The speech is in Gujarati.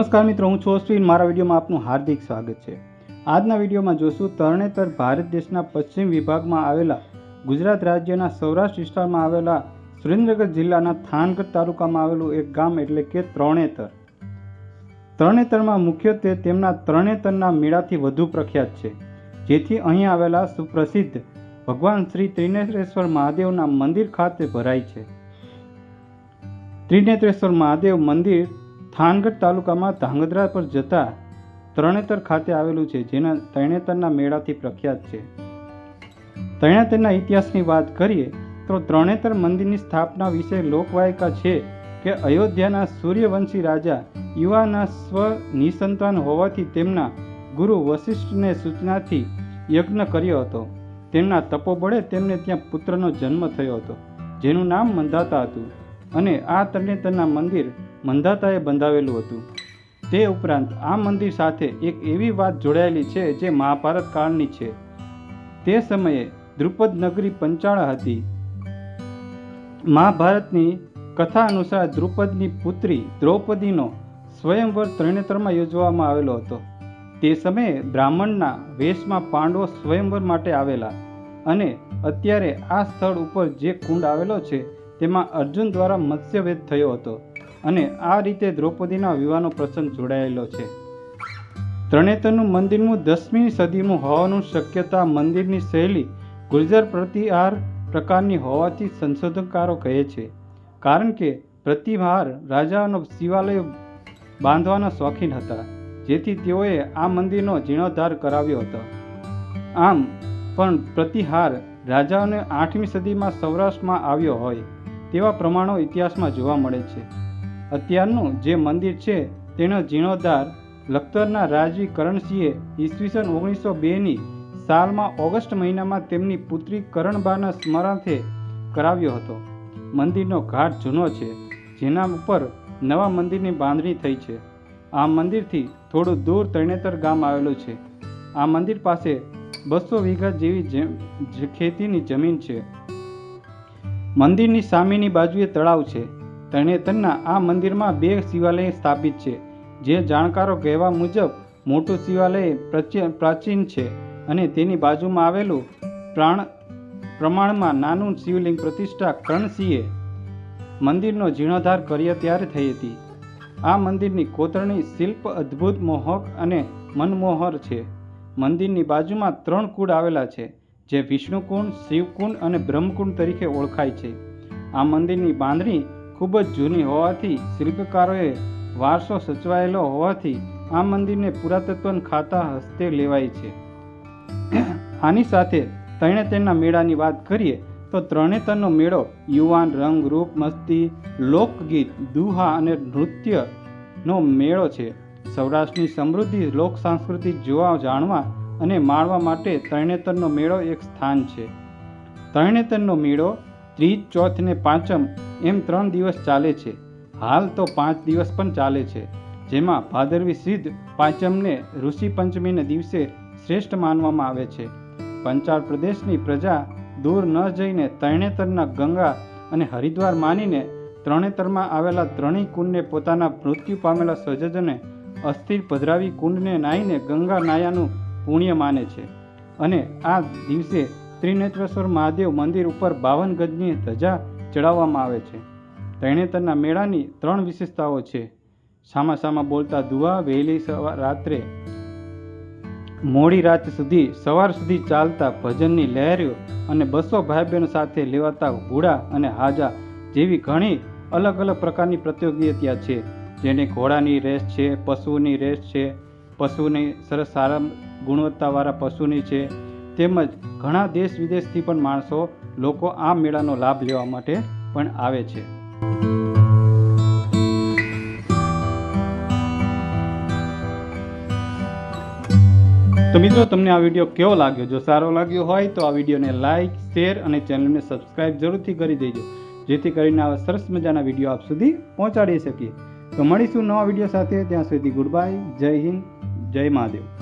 નમસ્કાર મિત્રો, હું છું અશ્વિન। મારા વિડીયોમાં આપનું હાર્દિક સ્વાગત છે। આજના વિડીયોમાં જોશું તરણેતર ભારત દેશના પશ્ચિમ વિભાગમાં આવેલા ગુજરાત રાજ્યના સૌરાષ્ટ્ર વિસ્તારમાં આવેલા સુરેન્દ્રનગર જિલ્લાના થાનગઢ તાલુકામાં આવેલું એક ગામ એટલે કે તરણેતર। તરણેતરમાં મુખ્યત્વે તેમના તરણેતરના મેળાથી વધુ પ્રખ્યાત છે, જેથી અહીં આવેલા સુપ્રસિદ્ધ ભગવાન શ્રી ત્રિનેત્રેશ્વર મહાદેવના મંદિર ખાતે ભરાય છે। ત્રિનેત્રેશ્વર મહાદેવ મંદિર થાનગઢ તાલુકામાં ધાંગધ્રા પર જતા તરણેતર ખાતે આવેલું છે, જેના તરણેતરના મેળાથી પ્રખ્યાત છે। તરણેતરના ઇતિહાસની વાત કરીએ તો તરણેતર મંદિરની સ્થાપના વિશે લોકવાયકા છે કે અયોધ્યાના સૂર્યવંશી રાજા યુવાના સ્વ નિસંતાન હોવાથી તેમના ગુરુ વશિષ્ઠને સૂચનાથી યજ્ઞ કર્યો હતો। તેમના તપોબળે તેમને ત્યાં પુત્રનો જન્મ થયો હતો, જેનું નામ મંધાતા હતું, અને આ તરણેતરના મંદિર મંધાતાએ બંધાવેલું હતું। તે ઉપરાંત આ મંદિર સાથે એક એવી વાત જોડાયેલી છે જે મહાભારત કાળની છે। તે સમયે દ્રુપદ નગરી પંચાળા હતી। મહાભારતની કથા અનુસાર દ્રુપદની પુત્રી દ્રૌપદીનો સ્વયંવર તરણેતરમાં યોજવામાં આવેલો હતો। તે સમયે બ્રાહ્મણના વેશમાં પાંડવો સ્વયંવર માટે આવેલા, અને અત્યારે આ સ્થળ ઉપર જે કુંડ આવેલો છે તેમાં અર્જુન દ્વારા મત્સ્યવેદ થયો હતો, અને આ રીતે દ્રૌપદીના વિવાહનો પ્રસંગ જોડાયેલો છે। તરણેતરનું મંદિરનું 10મી સદીનું હોવાનું શક્યતા મંદિરની શૈલી ગુર્જર પ્રતિહાર પ્રકારની હોવાથી સંશોધનકારો કહે છે, કારણ કે પ્રતિહાર રાજાઓનો શિવાલય બાંધવાના શોખીન હતા, જેથી તેઓએ આ મંદિરનો જીર્ણોદ્ધાર કરાવ્યો હતો। આમ પણ પ્રતિહાર રાજાઓને 8મી સદીમાં સૌરાષ્ટ્રમાં આવ્યો હોય તેવા પ્રમાણો ઇતિહાસમાં જોવા મળે છે। અત્યારનું જે મંદિર છે તેનો જીર્ણોદ્ધાર લખતરના રાજવી કરણસિંહે ઈસવીસન 1902ની સાલમાં ઓગસ્ટ મહિનામાં તેમની પુત્રી કરણબાના સ્મરણાર્થે કરાવ્યો હતો। મંદિરનો ઘાટ જૂનો છે, જેના ઉપર નવા મંદિરની બાંધણી થઈ છે। આ મંદિરથી થોડું દૂર તરણેતર ગામ આવેલું છે। આ મંદિર પાસે 200 વીઘા જેવી ખેતીની જમીન છે। મંદિરની સામેની બાજુએ તળાવ છે। તરણેતરના આ મંદિરમાં 2 શિવાલય સ્થાપિત છે, જે જાણકારો કહેવા મુજબ મોટું શિવાલય પ્રાચીન છે, અને તેની બાજુમાં આવેલું પ્રમાણમાં નાનું શિવલિંગ પ્રતિષ્ઠા કરણસિંહે મંદિરનો જીર્ણોદ્ધાર કર્યા ત્યારે થઈ હતી। આ મંદિરની કોતરણી શિલ્પ અદ્ભુત, મોહક અને મનમોહર છે। મંદિરની બાજુમાં 3 કુંડ આવેલા છે, જે વિષ્ણુકુંડ, શિવકુંડ અને બ્રહ્મકુંડ તરીકે ઓળખાય છે। આ મંદિરની બાંધણી ખૂબ જ જૂની હોવાથી શિલ્પકારોએ વારસો સચવાયેલો હોવાથી આ મંદિરને પુરાતત્વ ખાતા હસ્તે લેવાય છે। આની સાથે તરણેતરના મેળાની વાત કરીએ તો તરણેતરનો મેળો યુવાન, રંગ, રૂપ, મસ્તી, લોકગીત, દુહા અને નૃત્યનો મેળો છે। સૌરાષ્ટ્રની સમૃદ્ધિ લોક સંસ્કૃતિ જોવા, જાણવા અને માણવા માટે તરણેતરનો મેળો એક સ્થાન છે। તરણેતરનો મેળો ત્રીજ, ચોથ ને પાંચમ એમ 3 દિવસ ચાલે છે। હાલ તો 5 દિવસ પણ ચાલે છે, જેમાં ભાદરવી સુદ પાંચમને ઋષિ પંચમીને દિવસે શ્રેષ્ઠ માનવામાં આવે છે। પંચાળ પ્રદેશની પ્રજા દૂર ન જઈને તરણેતરના ગંગા અને હરિદ્વાર માનીને તરણેતરમાં આવેલા ત્રણેય કુંડને પોતાના મૃત્યુ પામેલા સ્વજનોને અસ્થિર પધરાવી કુંડને નાહીને ગંગા નાયાનું પુણ્ય માને છે, અને આ દિવસે ત્રિનેત્રેશ્વર મહાદેવ મંદિર ઉપર 52 ગજની ધજા ચડાવવામાં આવે છે। તરણેતરના મેળાની 3 વિશેષતાઓ છે: સામા બોલતા દુહા, વહેલી રાત્રે મોડી રાત સુધી સવાર સુધી ચાલતા ભજનની લહેરીઓ, અને 200 ભાઈ બહેનો સાથે લેવાતા ઘોડા અને હાજા જેવી ઘણી અલગ અલગ પ્રકારની પ્રતિયોગિતા છે, જેને ઘોડાની રેસ છે, પશુની રેસ છે, પશુની સરસ સારા ગુણવત્તાવાળા પશુની છે, તેમજ ઘણા દેશ વિદેશથી પણ માણસો લોકો આ મેળાનો લાભ લેવા માટે પણ આવે છે। તો મિત્રો, તમને આ વિડીયો કેવો લાગ્યો? જો સારો લાગ્યો હોય તો આ વિડીયોને લાઇક, શેર અને ચેનલને સબસ્ક્રાઈબ જરૂરથી કરી દેજો, જેથી કરીને આવા સરસ મજાના વિડીયો આપ સુધી પહોંચાડી શકીએ। તો મળીશું નવા વિડીયો સાથે। ત્યાં સુધી ગુડ બાય, જય હિન્દ, જય મહાદેવ।